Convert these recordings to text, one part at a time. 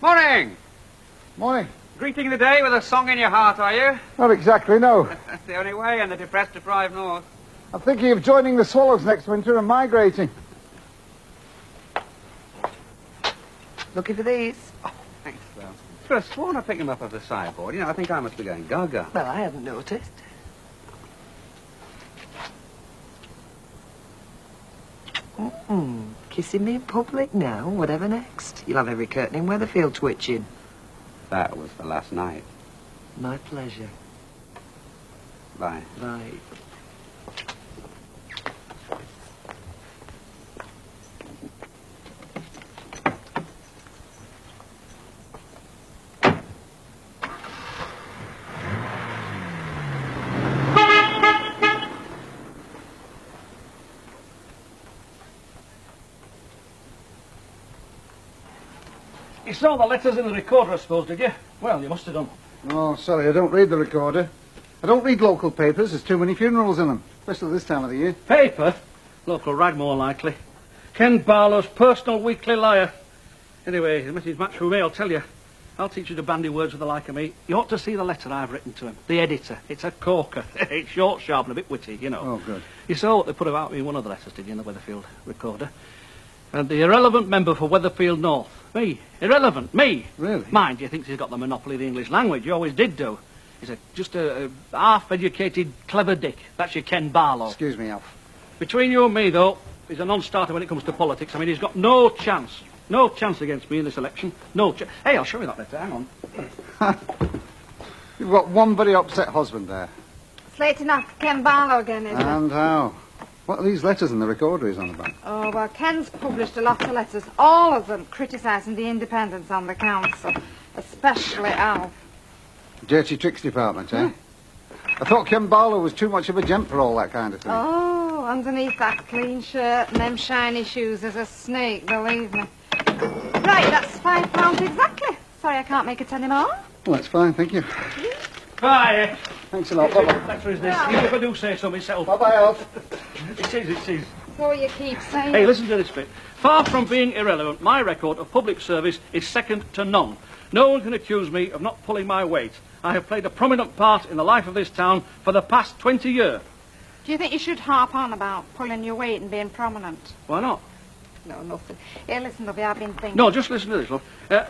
Morning! Morning. Greeting the day with a song in your heart, are you? Not exactly, no. That's the only way in the depressed, deprived north. I'm thinking of joining the swallows next winter and migrating. Looking for these? Oh, thanks, Phil. I could have sworn I picked them up off the sideboard. You know, I think I must be going gaga. Well, I haven't noticed. Kissing me in public now, whatever next. You'll have every curtain in Weatherfield twitching. That was for last night. My pleasure. Bye. Bye. You saw the letters in the recorder, I suppose, did you? Well, you must have done. Oh, sorry, I don't read the recorder. I don't read local papers. There's too many funerals in them, especially this time of the year. Paper? Local rag, more likely. Ken Barlow's personal weekly liar. Anyway, the message match for me, I'll tell you. I'll teach you to bandy words with the like of me. You ought to see the letter I've written to him. The editor. It's a corker. It's short, sharp, and a bit witty, you know. Oh, good. You saw what they put about me in one of the letters, did you, in the Weatherfield recorder? And the irrelevant member for Weatherfield North. Me. Irrelevant. Me. Really? Mind, he thinks he's got the monopoly of the English language. He always did do. He's just a half-educated, clever dick. That's your Ken Barlow. Excuse me, Alf. Between you and me, though, he's a non-starter when it comes to politics. I mean, he's got no chance. No chance against me in this election. No chance. Hey, I'll show you that letter. Hang on. You've got one very upset husband there. It's late enough for Ken Barlow again, isn't it? And how? What are these letters in the recorder he's on about? Oh, well, Ken's published a lot of letters, all of them criticising the independence on the council, especially Alf. Dirty tricks department, eh? I thought Ken Barlow was too much of a gent for all that kind of thing. Oh, underneath that clean shirt and them shiny shoes, there's a snake, believe me. Right, that's £5 exactly. Sorry I can't make it any more. Well, that's fine, thank you. Bye. Thanks a lot, bye-bye. Letter is this. Even if I do say so myself. Bye-bye, Alf. It is. So you keep saying... Hey, listen to this bit. Far from being irrelevant, my record of public service is second to none. No one can accuse me of not pulling my weight. I have played a prominent part in the life of this town for the past 20 years. Do you think you should harp on about pulling your weight and being prominent? Why not? No, nothing. Here, listen, lovey, I've been thinking... No, just listen to this, love.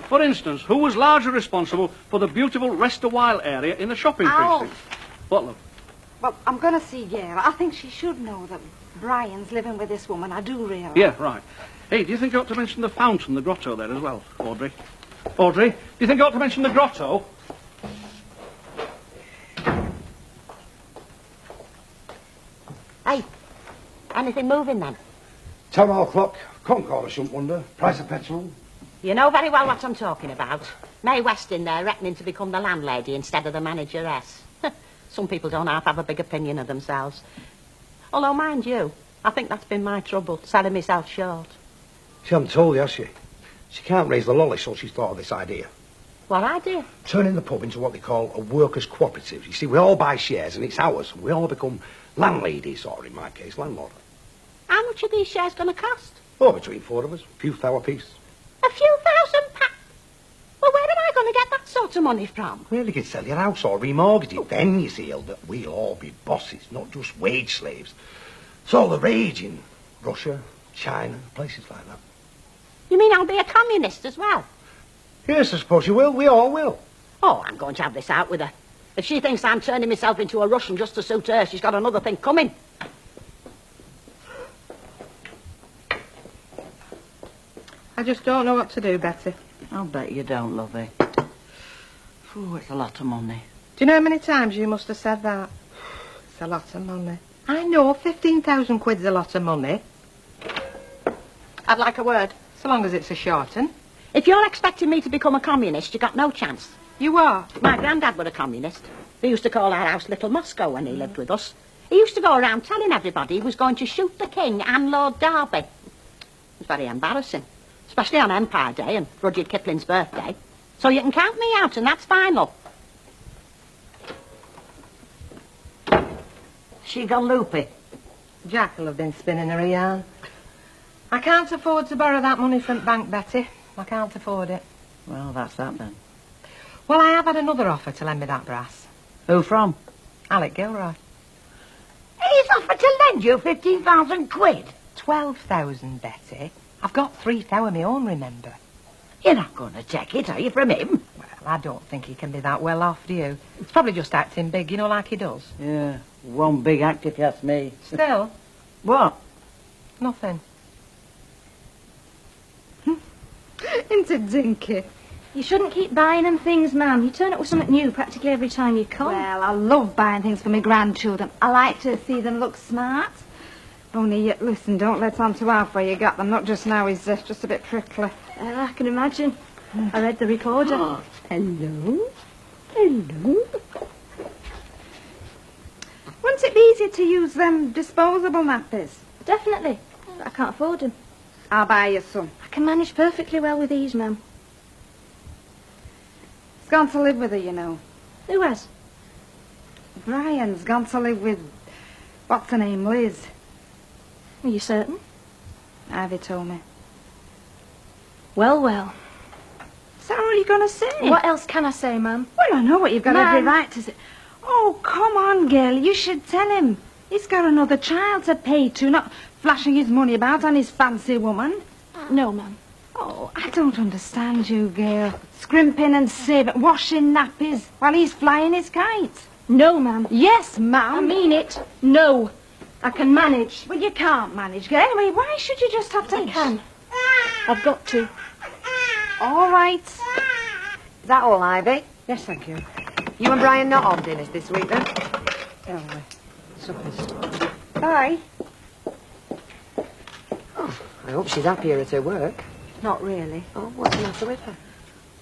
For instance, who was largely responsible for the beautiful Rest a While area in the shopping precinct? What, love? Well, I'm going to see Gail. I think she should know that Brian's living with this woman. I do realise. Yeah, right. Hey, do you think I ought to mention the fountain, the grotto there as well, Audrey? Audrey, do you think I ought to mention the grotto? Hey, anything moving then? Town hall clock, Concord, I shouldn't wonder. Price of petrol. You know very well what I'm talking about. Mae West in there reckoning to become the landlady instead of the manageress. Some people don't half have a big opinion of themselves. Although, mind you, I think that's been my trouble, selling myself short. She hasn't told you, has she? She can't raise the lolly, so she's thought of this idea. What idea? Turning the pub into what they call a workers' cooperative. You see, we all buy shares, and it's ours. We all become landladies, or in my case, landlord. How much are these shares going to cost? Oh, between four of us. A few thou apiece. A few £1,000? Well, where am I going to get that sort of money from? Well, you could sell your house or remortgage it. Then, you see, Hilda, we'll all be bosses, not just wage slaves. It's all the rage in Russia, China, places like that. You mean I'll be a communist as well? Yes, I suppose you will. We all will. Oh, I'm going to have this out with her. If she thinks I'm turning myself into a Russian just to suit her, she's got another thing coming. I just don't know what to do, Betty. I'll bet you don't, lovey. Ooh, it's a lot of money. Do you know how many times you must have said that? It's a lot of money. I know, 15,000 quid's a lot of money. I'd like a word. So long as it's a short un. If you're expecting me to become a communist, you got no chance. You are? My granddad was a communist. We used to call our house Little Moscow when he lived with us. He used to go around telling everybody he was going to shoot the King and Lord Derby. It was very embarrassing, especially on Empire Day and Rudyard Kipling's birthday. So you can count me out, and that's fine, love. She gone loopy. Jack will have been spinning her yarn. I can't afford to borrow that money from the bank, Betty. I can't afford it. Well, that's that then. Well, I have had another offer to lend me that brass. Who from? Alec Gilroy. He's offered to lend you 15,000 quid. 12,000, Betty. I've got 3,000 of my own, remember? You're not going to take it, are you, from him? Well, I don't think he can be that well off, do you? It's probably just acting big, you know, like he does. Yeah, one big act if you ask me. Still, What? nothing. Into dinky. You shouldn't keep buying them things, ma'am. You turn up with something new practically every time you come. Well, I love buying things for my grandchildren. I like to see them look smart. Only, listen, don't let on to Alf where you got them. Not just now, he's just a bit prickly. I can imagine. I read the recorder. Hello? Hello? Wouldn't it be easier to use them disposable nappies? Definitely. But I can't afford them. I'll buy you some. I can manage perfectly well with these, ma'am. He's gone to live with her, you know. Who has? Brian's gone to live with, what's her name, Liz. Are you certain? Ivy told me. Well, well. Is that all you're going to say? What else can I say, ma'am? Well, I know what you've got every Ma'am. right to say. Oh, come on, girl. You should tell him. He's got another child to pay to, not flashing his money about on his fancy woman. No, ma'am. Oh, I don't understand you, girl. Scrimping and saving, washing nappies while he's flying his kite. No, ma'am. Yes, I ma'am. mean it. No. I can manage. Well, you can't manage, girl. Anyway, why should you just have to... I can. I've got to. All right. Is that all, Ivy? Yes, thank you. You and Brian not on dinners this week, then? Oh, suppers. Bye. Oh, I hope she's happier at her work. Not really. Oh, what's the matter with her?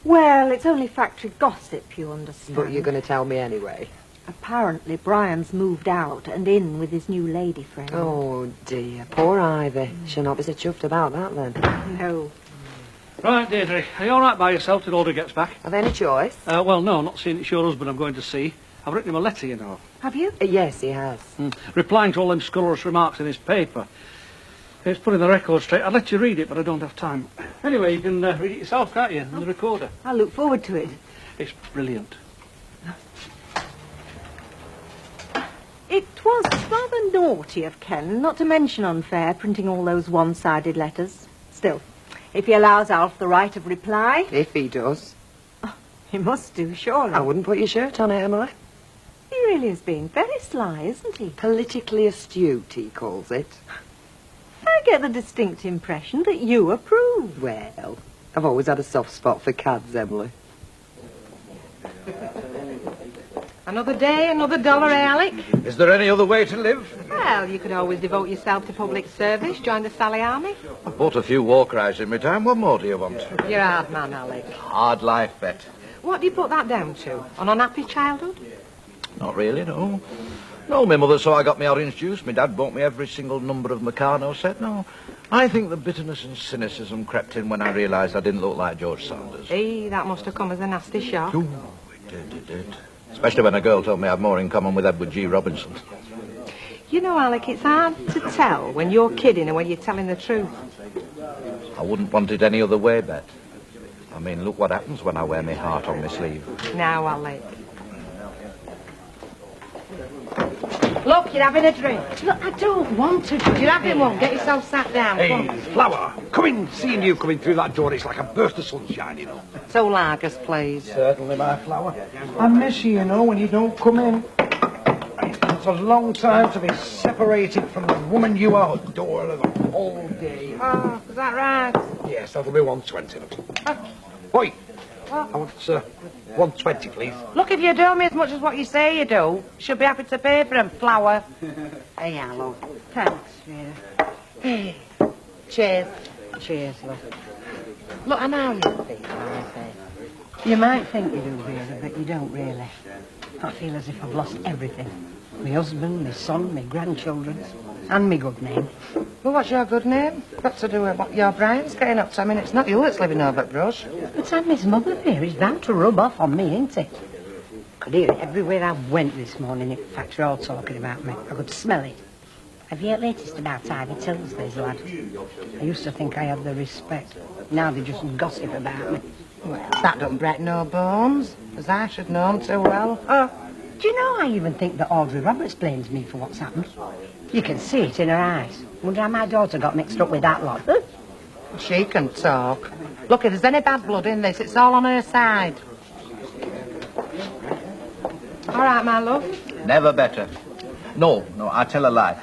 Well, it's only factory gossip, you understand. But you're going to tell me anyway. Apparently, Brian's moved out and in with his new lady friend. Oh, dear. Poor Ivy. She'll not be so chuffed about that, then. No. Right, Deirdre, are you all right by yourself till Alder gets back? Have any choice? Well, no, not seeing it's your husband I'm going to see. I've written him a letter, you know. Have you? Yes, he has. Replying to all them scurrilous remarks in his paper. It's putting the record straight. I'd let you read it, but I don't have time. Anyway, you can read it yourself, can't you, in the recorder? I look forward to it. It's brilliant. It was rather naughty of Ken not to mention unfair, printing all those one-sided letters. Still, if he allows Alf the right of reply, If he does. he must do, surely. I wouldn't put your shirt on it, Emily. He really is being very sly, isn't he? Politically astute, he calls it. I get the distinct impression that you approve. Well, I've always had a soft spot for cads, Emily. Another day, another dollar, eh, Alec? Is there any other way to live? Well, you could always devote yourself to public service, join the Sally Army. I bought a few war cries in my time. What more do you want? You're a hard man, Alec. Hard life, Bet. What do you put that down to? An unhappy childhood? Not really, no. No, my mother saw I got me orange juice. My dad bought me every single number of Meccano set. No, I think the bitterness and cynicism crept in when I realised I didn't look like George Sanders. Hey, that must have come as a nasty shock. Ooh, it did. Especially when a girl told me I had more in common with Edward G. Robinson. You know, Alec, it's hard to tell when you're kidding and when you're telling the truth. I wouldn't want it any other way, Bet. I mean, look what happens when I wear my heart on my sleeve. Now, Alec. Look, you're having a drink. Look, I don't want to. You're having one. Get yourself sat down. Come on. Flower, seeing you coming through that door, it's like a burst of sunshine, you know. So Largus, please. Certainly, my flower. I miss you, you know, when you don't come in. It's a long time to be separated from the woman you adore the whole day. Oh, is that right? Yes, that'll be 120. Oi! I want 120, please. Look, if you do me as much as what you say you do, you should be happy to pay for them, flower. Hey, Allo. Thanks, yeah. Cheers. Cheers, love. Look, I know you think, Ivy. You might think you do, really, but you don't really. I feel as if I've lost everything. My husband, my son, my grandchildren, and my good name. Well, what's your good name? Got to do with what your Brian's getting up to. I mean, it's not you that's living over at Brush. But I'm his mother here. He's bound to rub off on me, ain't he? Could hear it everywhere I went this morning. In fact, they're all talking about me. I could smell it. Have you heard latest about Ivy Tilsley's lad? I used to think I had the respect. Now they just gossip about me. Well, that don't break no bones, as I should know 'em too well. Do you know, I even think that Audrey Roberts blames me for what's happened. You can see it in her eyes. Wonder how my daughter got mixed up with that lot. She can talk. Look, if there's any bad blood in this, it's all on her side. All right, my love. Never better. No, I tell a lie.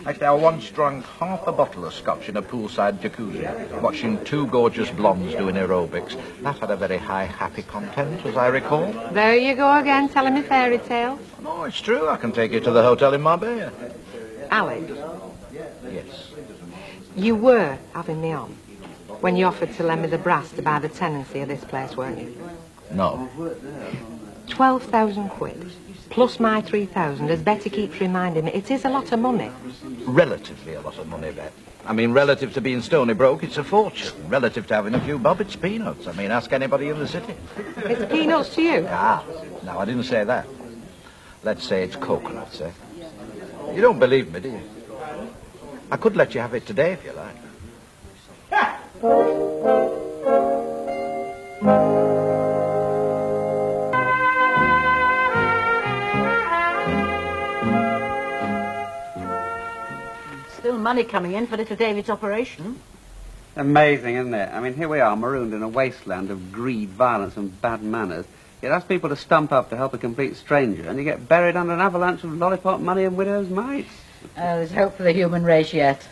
Actually, I once drank half a bottle of scotch in a poolside jacuzzi, watching two gorgeous blondes doing aerobics. That had a very high, happy content, as I recall. There you go again, telling me fairy tales. No, it's true. I can take you to the hotel in Marbella. Alec, Yes. you were having me on when you offered to lend me the brass to buy the tenancy of this place, weren't you? No. 12,000 quid, plus my 3,000, as Betty keeps reminding me. It is a lot of money. Relatively a lot of money, Bet. I mean, relative to being stony broke, it's a fortune. Relative to having a few bob, it's peanuts. I mean, ask anybody in the city. It's peanuts to you. Ah, no, I didn't say that. Let's say it's coconuts, eh? You don't believe me, do you? I could let you have it today if you like. Still money coming in for little David's operation. Amazing, isn't it? I mean, here we are, marooned in a wasteland of greed, violence, and bad manners. Yet ask people to stump up to help a complete stranger, and you get buried under an avalanche of lollipop money and widow's mites. There's hope for the human race yet.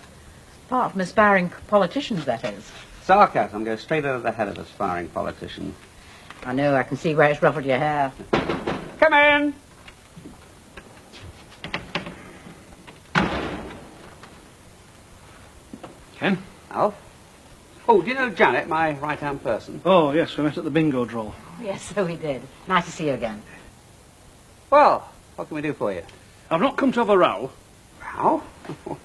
Apart from aspiring politicians, that is. Sarcasm goes straight out of the head of aspiring politicians. I know, I can see where it's ruffled your hair. Come in! Ken? Alf? Oh, do you know Janet, my right-hand person? Oh, yes, we met at the bingo draw. Yes, so we did. Nice to see you again. Well, what can we do for you? I've not come to have a row. Row?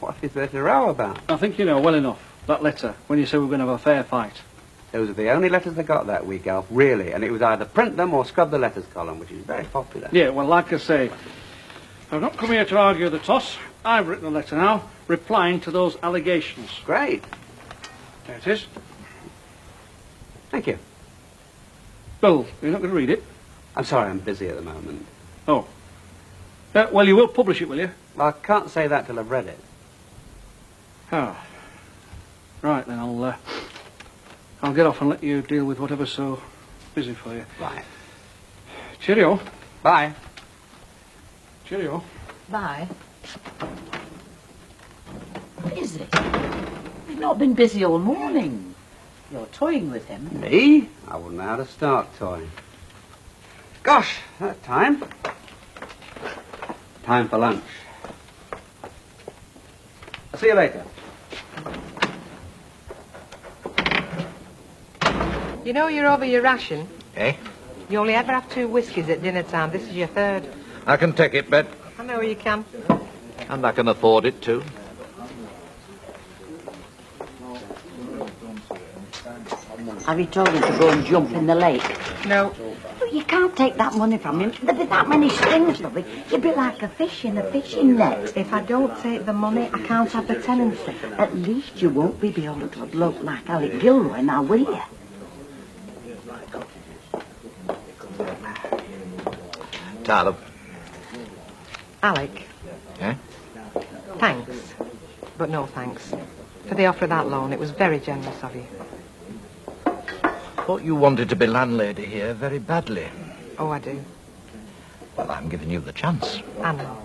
What is there to row about? I think you know well enough. That letter, when you said we were going to have a fair fight. Those are the only letters they got that week, Alf, really. And it was either print them or scrub the letters column, which is very popular. Yeah, well, like I say, I've not come here to argue the toss. I've written a letter now, replying to those allegations. Great. There it is. Thank you. Well, you're not going to read it? I'm sorry, I'm busy at the moment. Oh. Well, you will publish it, will you? Well, I can't say that till I've read it. Oh. Right, then I'll get off and let you deal with whatever's so busy for you. Right. Cheerio. Bye. Cheerio. Bye. What is it? You've not been busy all morning. You're toying with him. Me? I wouldn't know how to start toying. Gosh, that time. Time for lunch. I'll see you later. You know you're over your ration. Eh? You only ever have 2 whiskies at dinner time. This is your 3rd. I can take it, Bet. I know you can. And I can afford it, too. Have you told him to go and jump in the lake? No. You can't take that money from him. There'd be that many strings of it. You'd be like a fish in a fishing net. If I don't take the money, I can't have the tenancy. At least you won't be able to look like Alec Gilroy now, will you? Tyler. Alec, Eh? thanks. But no thanks. For the offer of that loan, it was very generous of you. Thought you wanted to be landlady here very badly. Oh, I do. Well, I'm giving you the chance. I know.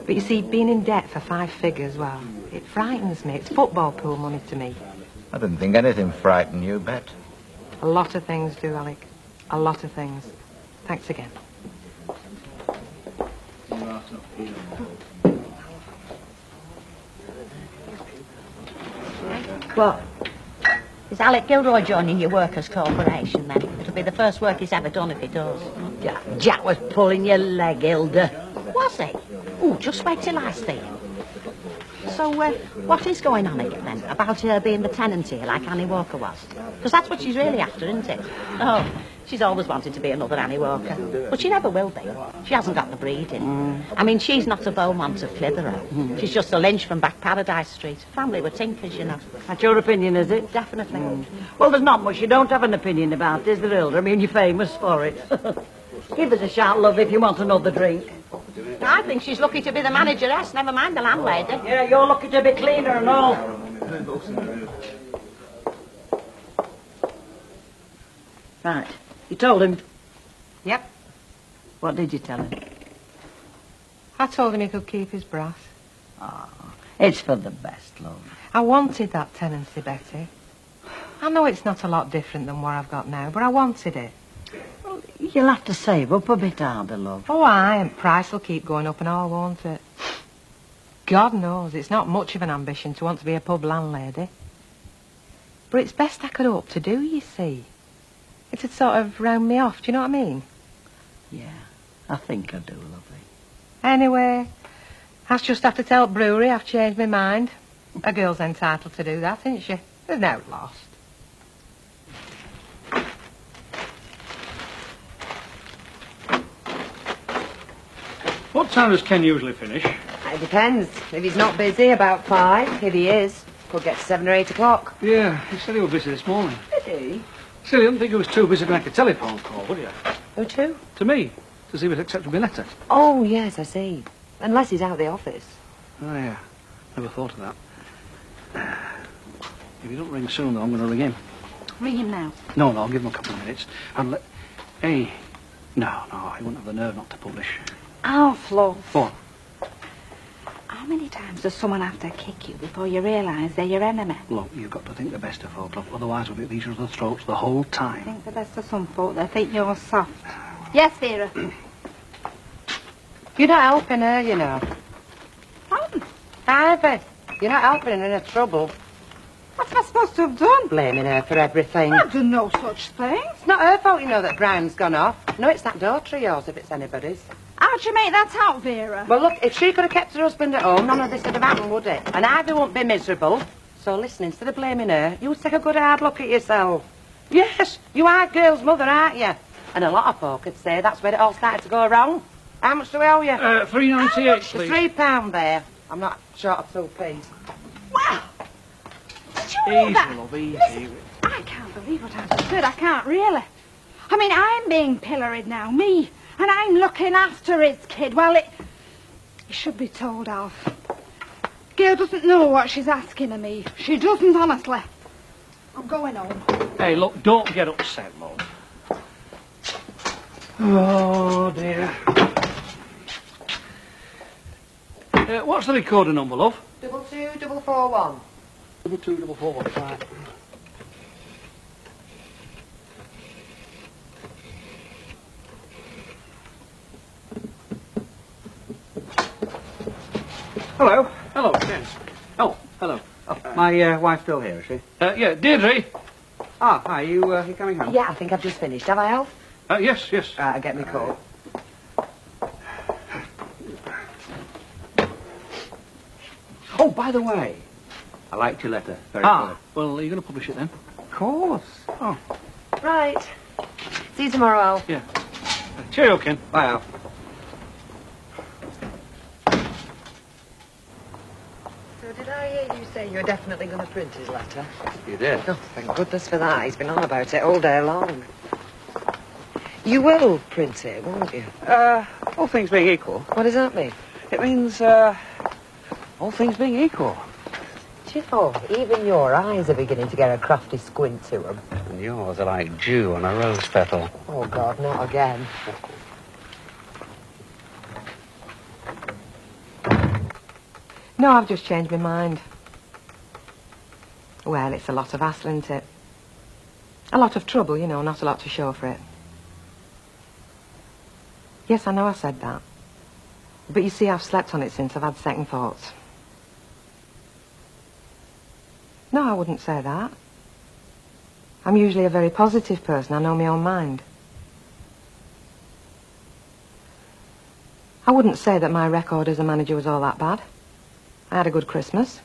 But you see, being in debt for 5 figures, well, it frightens me. It's football pool money to me. I didn't think anything frightened you, Bet. A lot of things do, Alec. A lot of things. Thanks again. What? Is Alec Gilroy joining your workers' corporation, then? It'll be the first work he's ever done if he does. Jack was pulling your leg, Hilda. Was he? Oh, just wait till I see him. So, what is going on again, then? About her being the tenant here, like Annie Walker was? Because that's what she's really after, isn't it? Oh, She's always wanted to be another Annie Walker, but she never will be. She hasn't got the breeding. I mean, she's not a Beaumont of Clitheroe. She's just a Lynch from back Paradise Street. Family were tinkers, you know. That's your opinion, is it? Definitely. Well, there's not much you don't have an opinion about, is there, Hilda? I mean, you're famous for it. Give us a shout, love, if you want another drink. I think she's lucky to be the manageress, never mind the landlady. Yeah, you're lucky to be cleaner and all. Right. You told him? Yep. What did you tell him? I told him he could keep his brass. It's for the best, love. I wanted that tenancy, Betty. I know it's not a lot different than what I've got now, but I wanted it. Well, you'll have to save up a bit harder, love. Oh, aye, and price will keep going up and all, won't it? God knows, it's not much of an ambition to want to be a pub landlady. But it's best I could hope to do, you see. It'd sort of round me off, do you know what I mean? Yeah, I think I do, lovely. Anyway, I just have to tell the brewery I've changed my mind. A girl's entitled to do that, isn't she? There's no loss. What time does Ken usually finish? It depends. If he's not busy, about 5. If he is, could get to 7 or 8 o'clock. Yeah, he said he was busy this morning. Did he? Still, you didn't think he was too busy to make a telephone call, would you? Who to? To me, to see if he'd accepted my letter. Oh, yes, I see. Unless he's out of the office. Oh, yeah. Never thought of that. If he don't ring soon, though, I'm going to ring him. Ring him now. No, I'll give him a couple of minutes. And let... Hey. No, he wouldn't have the nerve not to publish. Alf, love. What? How many times does someone have to kick you before you realise they're your enemy? Look, you've got to think the best of folk, love. Otherwise we'll be at each other's throats the whole time. Think the best of some folk. They think you're soft. Yes, Vera. You're not helping her, you know. Ivy, you're not helping her in her trouble. What am I supposed to have done? Blaming her for everything. I've done no such thing. It's not her fault, you know, that Brian's gone off. No, it's that daughter of yours, if it's anybody's. How'd you make that out, Vera? Well, look, if she could have kept her husband at home, none of this would have happened, would it? And Ivy won't be miserable. So listen, instead of blaming her, you take a good hard look at yourself. Yes, you are girl's mother, aren't you? And a lot of folk could say that's where it all started to go wrong. How much do we owe you? £3.98, please. There's £3 there. I'm not short of 2p. Wow! Did you know Easy, that? love, easy. Listen, I can't believe what I've just heard. I can't really. I mean, I'm being pilloried now, me. And I'm looking after his kid. Well, it should be told, Alf. Gail doesn't know what she's asking of me. She doesn't, honestly. I'm going home. Hey, look, don't get upset, love. Oh, dear. What's the recorder number, love? 22441. 22441. Right. Hello. Hello, Ken. Oh, hello. Oh, my wife's still here, is she? Yeah, Deirdre. Ah, hi, you coming home? Yeah, I think I've just finished. Have I, Alf? Yes. Right, I'll get me coat. Oh, by the way, I liked your letter. Very good. Well, are you going to publish it then? Of course. Oh, Right. See you tomorrow, Alf. yeah. Cheerio, Ken. Bye, Al. So did I hear you say you're definitely going to print his letter? You did. Oh, thank goodness for that. He's been on about it all day long. You will print it, won't you? All things being equal. What does that mean? It means, all things being equal. Do you know, even your eyes are beginning to get a crafty squint to them. And yours are like dew on a rose petal. Oh, God, not again. No, I've just changed my mind. Well, it's a lot of hassle, isn't it? A lot of trouble, you know, not a lot to show for it. Yes, I know I said that. But you see, I've slept on it since I've had second thoughts. No, I wouldn't say that. I'm usually a very positive person. I know my own mind. I wouldn't say that my record as a manager was all that bad. I had a good Christmas.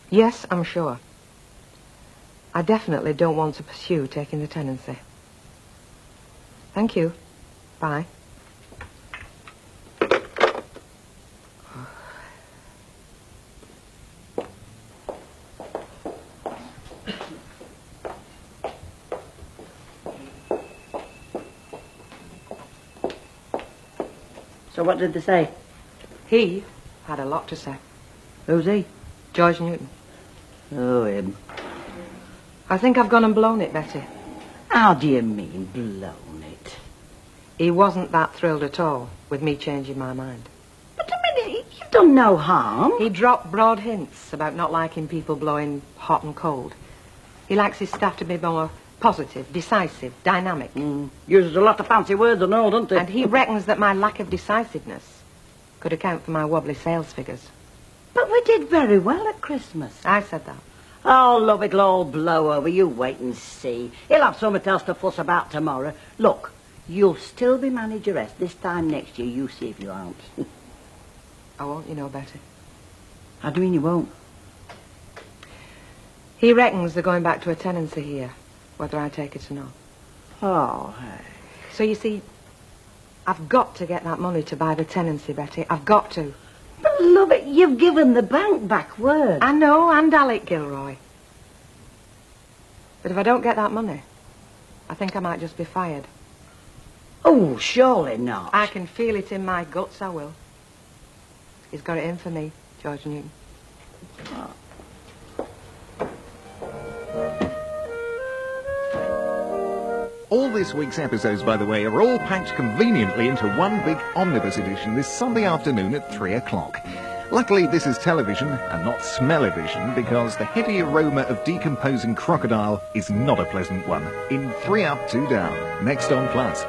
Yes, I'm sure. I definitely don't want to pursue taking the tenancy. Thank you. Bye. So what did they say? He had a lot to say. Who's he? George Newton. Oh, him. I think I've gone and blown it, Betty. How do you mean, blown it? He wasn't that thrilled at all with me changing my mind. But I mean, you've done no harm. He dropped broad hints about not liking people blowing hot and cold. He likes his staff to be more positive, decisive, dynamic. Uses a lot of fancy words and all, doesn't he? And he reckons that my lack of decisiveness could account for my wobbly sales figures. But we did very well at Christmas. I said that. Oh, love, it'll all blow over. You wait and see. He'll have something else to fuss about tomorrow. Look, you'll still be manageress this time next year. You see if you aren't. I won't, you know, Betty. How do you mean you won't? He reckons they're going back to a tenancy here, whether I take it or not. Oh, hey. So you see, I've got to get that money to buy the tenancy, Betty. I've got to. But love it, you've given the bank back word. I know, and Alec Gilroy. But if I don't get that money, I think I might just be fired. Oh, surely not. I can feel it in my guts, I will. He's got it in for me, George Newton. All this week's episodes, by the way, are all packed conveniently into one big omnibus edition this Sunday afternoon at 3 o'clock. Luckily, this is television and not smell-o-vision, because the heady aroma of decomposing crocodile is not a pleasant one. In 3 Up, 2 Down, next on Plus.